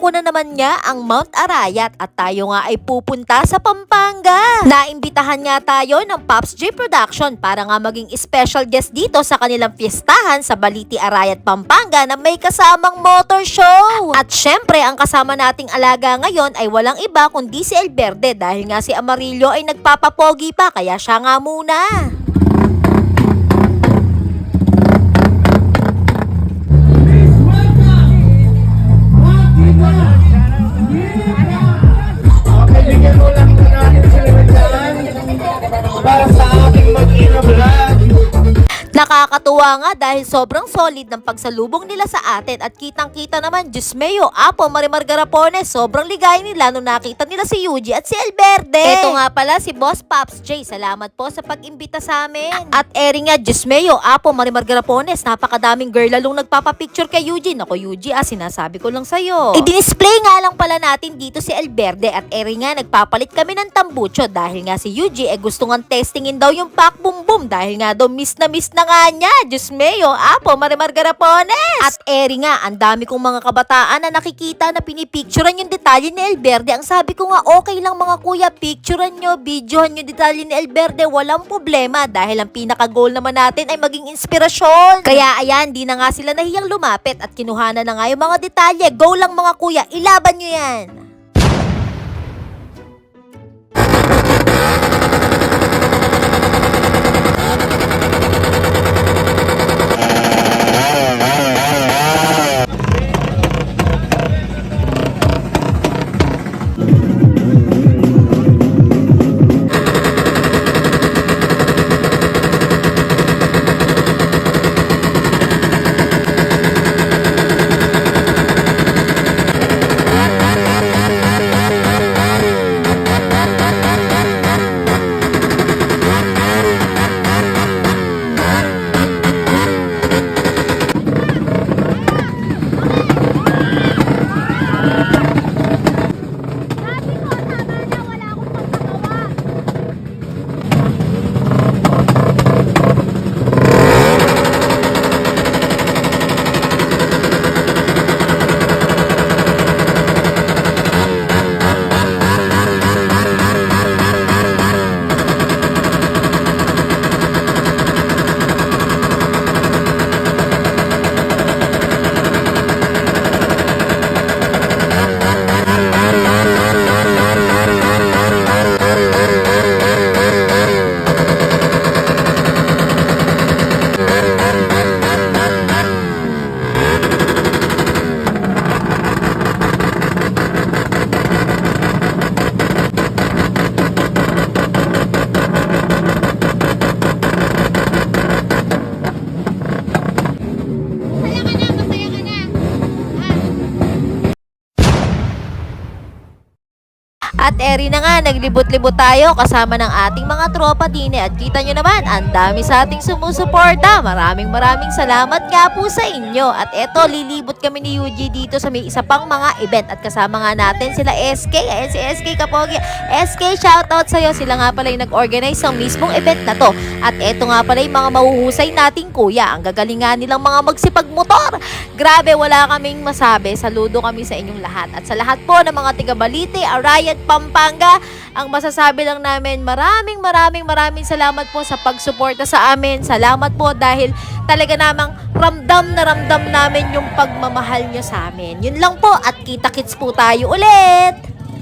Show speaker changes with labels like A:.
A: ko na naman nga ang Mount Arayat at tayo nga ay pupunta sa Pampanga. Naimbitahan nga tayo ng Pops J Production para nga maging special guest dito sa kanilang fiestahan sa Baliti Arayat, Pampanga na may kasamang motor show. At syempre, ang kasama nating alaga ngayon ay walang iba kundi si Elverde dahil nga si Amarillo ay nagpapapogi pa kaya siya nga muna.
B: Bigyan mo lang na natin sila dyan para sa ating mag-ina vlog.
A: Nakakatuwa nga dahil sobrang solid ng pagsalubong nila sa atin at kitang-kita naman, Diyos Mayo, Apo, Marimar Garapones, sobrang ligay nila nung nakita nila si Yuji at si Elverde. Ito nga pala si Boss Pops J, salamat po sa pag-imbita sa amin. At eri nga, Diyos Mayo, Apo, Marimar Garapones, napakadaming girl lalong nagpapapicture kay Yuji. Nako Yuji, sinasabi ko lang sa'yo. I-display nga lang pala natin dito si Elverde at eri nga, nagpapalit kami ng tambucho dahil nga si Yuji gusto nga testingin daw yung pak boom boom dahil nga daw miss na nga niya. Diyos Mayo, Apo, Marimar Garapones. At eri nga, ang dami kong mga kabataan na nakikita na pinipicturean yung detalye ni Elverde. Ang sabi ko nga, okay lang mga kuya, picturean nyo, videohan yung detalye ni Elverde, walang problema dahil ang pinaka-goal naman natin ay maging inspirasyon. Kaya ayan, di na nga sila nahiyang lumapit at kinuhanan na nga yung mga detalye. Go lang mga kuya, ilaban nyo yan. At eri na nga, naglibot-libot tayo kasama ng ating mga tropa din at kita nyo naman, ang dami sa ating sumusuporta. Maraming salamat nga po sa inyo. At eto, lilibot kami ni Yuji dito sa may isa pang mga event at kasama nga natin sila SK. Ayan si SK Kapogi. SK, shoutout sa'yo. Sila nga pala yung nag-organize ng mismong event na to. At eto nga pala yung mga mahuhusay nating kuya. Ang gagaling nga nilang mga magsipagmotor. Grabe, wala kaming masabi. Saludo kami sa inyong lahat. At sa lahat po ng mga tiga Baliti, Arayat, Pampanga, ang masasabi lang namin, maraming salamat po sa pagsuporta sa amin. Salamat po dahil talaga namang ramdam na ramdam namin yung pagmamahal nyo sa amin. Yun lang po at kita-kits po tayo ulit!